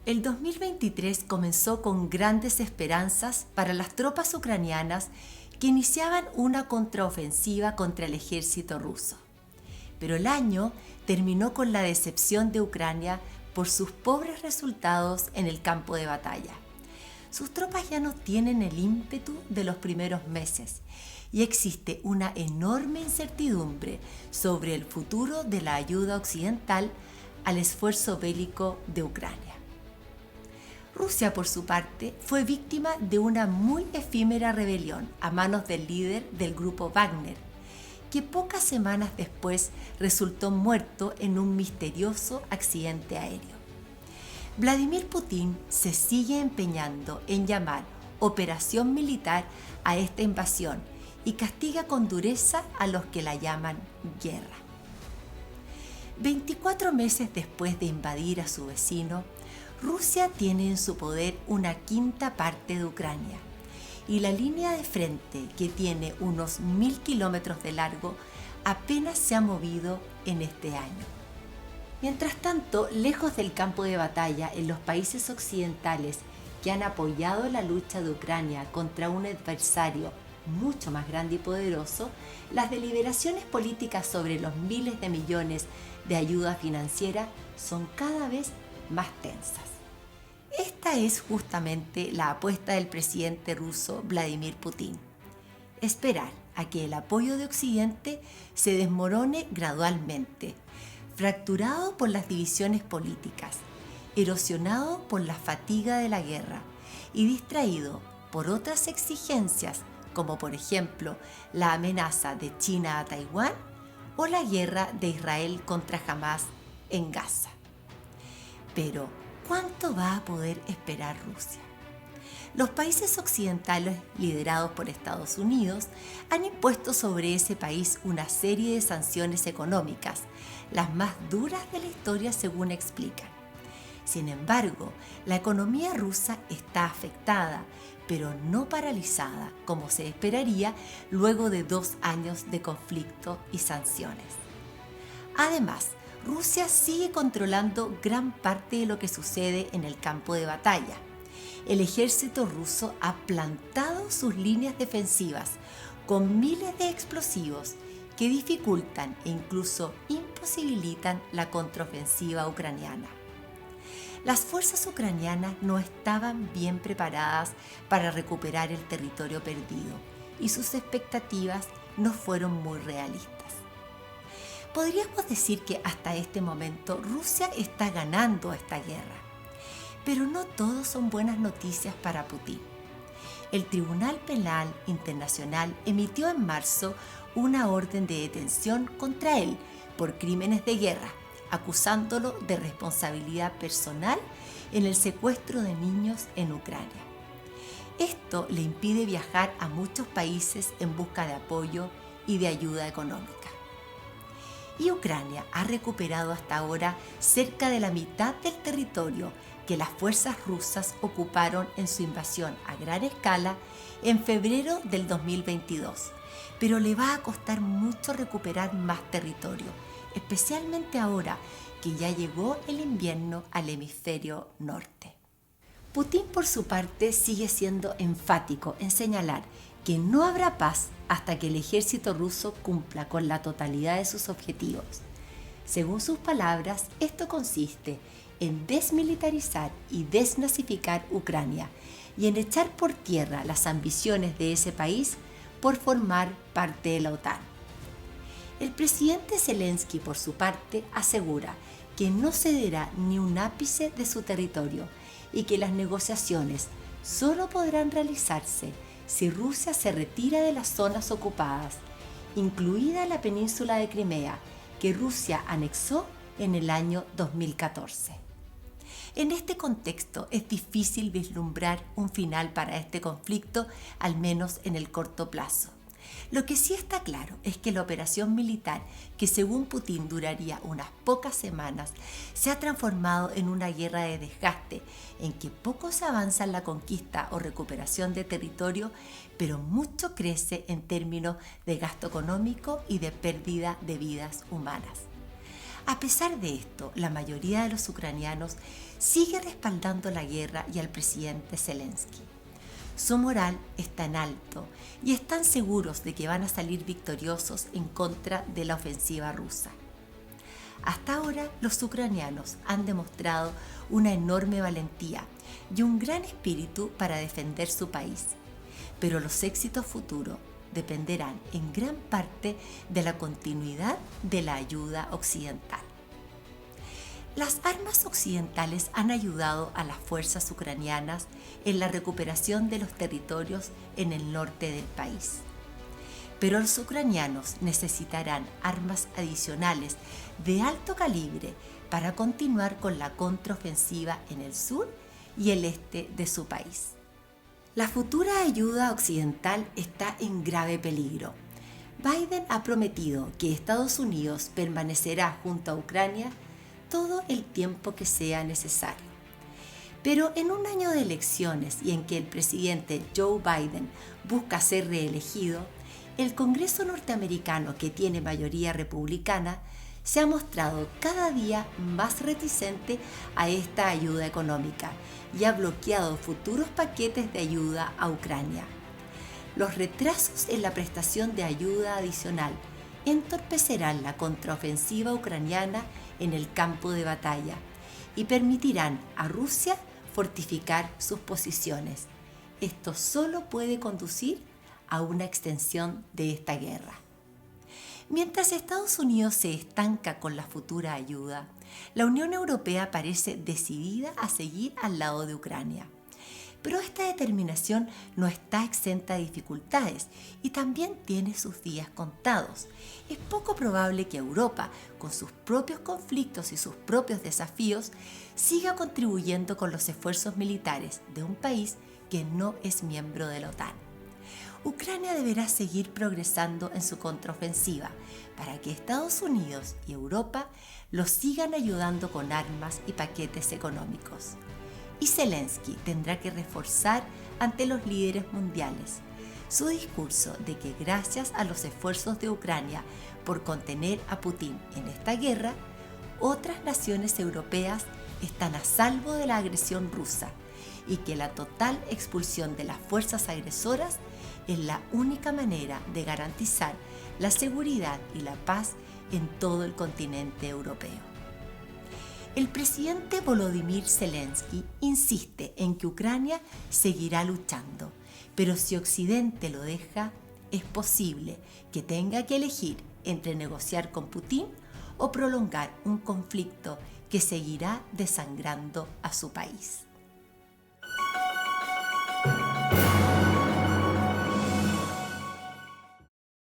El 2023 comenzó con grandes esperanzas para las tropas ucranianas que iniciaban una contraofensiva contra el ejército ruso. Pero el año terminó con la decepción de Ucrania por sus pobres resultados en el campo de batalla. Sus tropas ya no tienen el ímpetu de los primeros meses y existe una enorme incertidumbre sobre el futuro de la ayuda occidental al esfuerzo bélico de Ucrania. Rusia, por su parte, fue víctima de una muy efímera rebelión a manos del líder del grupo Wagner, que pocas semanas después resultó muerto en un misterioso accidente aéreo. Vladimir Putin se sigue empeñando en llamar operación militar a esta invasión y castiga con dureza a los que la llaman guerra. 24 meses después de invadir a su vecino, Rusia tiene en su poder una quinta parte de Ucrania y la línea de frente, que tiene unos 1000 kilómetros de largo, apenas se ha movido en este año. Mientras tanto, lejos del campo de batalla, en los países occidentales que han apoyado la lucha de Ucrania contra un adversario mucho más grande y poderoso, las deliberaciones políticas sobre los miles de millones de ayuda financiera son cada vez más tensas. Esta es justamente la apuesta del presidente ruso Vladimir Putin: esperar a que el apoyo de Occidente se desmorone gradualmente, fracturado por las divisiones políticas, erosionado por la fatiga de la guerra y distraído por otras exigencias, como por ejemplo la amenaza de China a Taiwán o la guerra de Israel contra Hamás en Gaza. Pero, ¿cuánto va a poder esperar Rusia? Los países occidentales, liderados por Estados Unidos, han impuesto sobre ese país una serie de sanciones económicas, las más duras de la historia según explican. Sin embargo, la economía rusa está afectada, pero no paralizada, como se esperaría luego de 2 años de conflicto y sanciones. Además, Rusia sigue controlando gran parte de lo que sucede en el campo de batalla. El ejército ruso ha plantado sus líneas defensivas con miles de explosivos que dificultan e incluso imposibilitan la contraofensiva ucraniana. Las fuerzas ucranianas no estaban bien preparadas para recuperar el territorio perdido y sus expectativas no fueron muy realistas. Podríamos decir que hasta este momento Rusia está ganando esta guerra, pero no todo son buenas noticias para Putin. El Tribunal Penal Internacional emitió en marzo una orden de detención contra él por crímenes de guerra, acusándolo de responsabilidad personal en el secuestro de niños en Ucrania. Esto le impide viajar a muchos países en busca de apoyo y de ayuda económica. Y Ucrania ha recuperado hasta ahora cerca de la mitad del territorio que las fuerzas rusas ocuparon en su invasión a gran escala en febrero del 2022, pero le va a costar mucho recuperar más territorio, especialmente ahora que ya llegó el invierno al hemisferio norte. Putin, por su parte, sigue siendo enfático en señalar que no habrá paz hasta que el ejército ruso cumpla con la totalidad de sus objetivos. Según sus palabras, esto consiste en desmilitarizar y desnazificar Ucrania y en echar por tierra las ambiciones de ese país por formar parte de la OTAN. El presidente Zelensky, por su parte, asegura que no cederá ni un ápice de su territorio y que las negociaciones solo podrán realizarse si Rusia se retira de las zonas ocupadas, incluida la península de Crimea, que Rusia anexó en el año 2014. En este contexto es difícil vislumbrar un final para este conflicto, al menos en el corto plazo. Lo que sí está claro es que la operación militar, que según Putin duraría unas pocas semanas, se ha transformado en una guerra de desgaste, en que poco se avanza en la conquista o recuperación de territorio, pero mucho crece en términos de gasto económico y de pérdida de vidas humanas. A pesar de esto, la mayoría de los ucranianos sigue respaldando la guerra y al presidente Zelensky. Su moral está en alto y están seguros de que van a salir victoriosos en contra de la ofensiva rusa. Hasta ahora, los ucranianos han demostrado una enorme valentía y un gran espíritu para defender su país, pero los éxitos futuros dependerán en gran parte de la continuidad de la ayuda occidental. Las armas occidentales han ayudado a las fuerzas ucranianas en la recuperación de los territorios en el norte del país. Pero los ucranianos necesitarán armas adicionales de alto calibre para continuar con la contraofensiva en el sur y el este de su país. La futura ayuda occidental está en grave peligro. Biden ha prometido que Estados Unidos permanecerá junto a Ucrania todo el tiempo que sea necesario. Pero en un año de elecciones y en que el presidente Joe Biden busca ser reelegido, el Congreso norteamericano, que tiene mayoría republicana, se ha mostrado cada día más reticente a esta ayuda económica y ha bloqueado futuros paquetes de ayuda a Ucrania. Los retrasos en la prestación de ayuda adicional entorpecerán la contraofensiva ucraniana en el campo de batalla y permitirán a Rusia fortificar sus posiciones. Esto solo puede conducir a una extensión de esta guerra. Mientras Estados Unidos se estanca con la futura ayuda, la Unión Europea parece decidida a seguir al lado de Ucrania. Pero esta determinación no está exenta de dificultades y también tiene sus días contados. Es poco probable que Europa, con sus propios conflictos y sus propios desafíos, siga contribuyendo con los esfuerzos militares de un país que no es miembro de la OTAN. Ucrania deberá seguir progresando en su contraofensiva para que Estados Unidos y Europa los sigan ayudando con armas y paquetes económicos. Y Zelensky tendrá que reforzar ante los líderes mundiales su discurso de que gracias a los esfuerzos de Ucrania por contener a Putin en esta guerra, otras naciones europeas están a salvo de la agresión rusa y que la total expulsión de las fuerzas agresoras es la única manera de garantizar la seguridad y la paz en todo el continente europeo. El presidente Volodymyr Zelensky insiste en que Ucrania seguirá luchando, pero si Occidente lo deja, es posible que tenga que elegir entre negociar con Putin o prolongar un conflicto que seguirá desangrando a su país.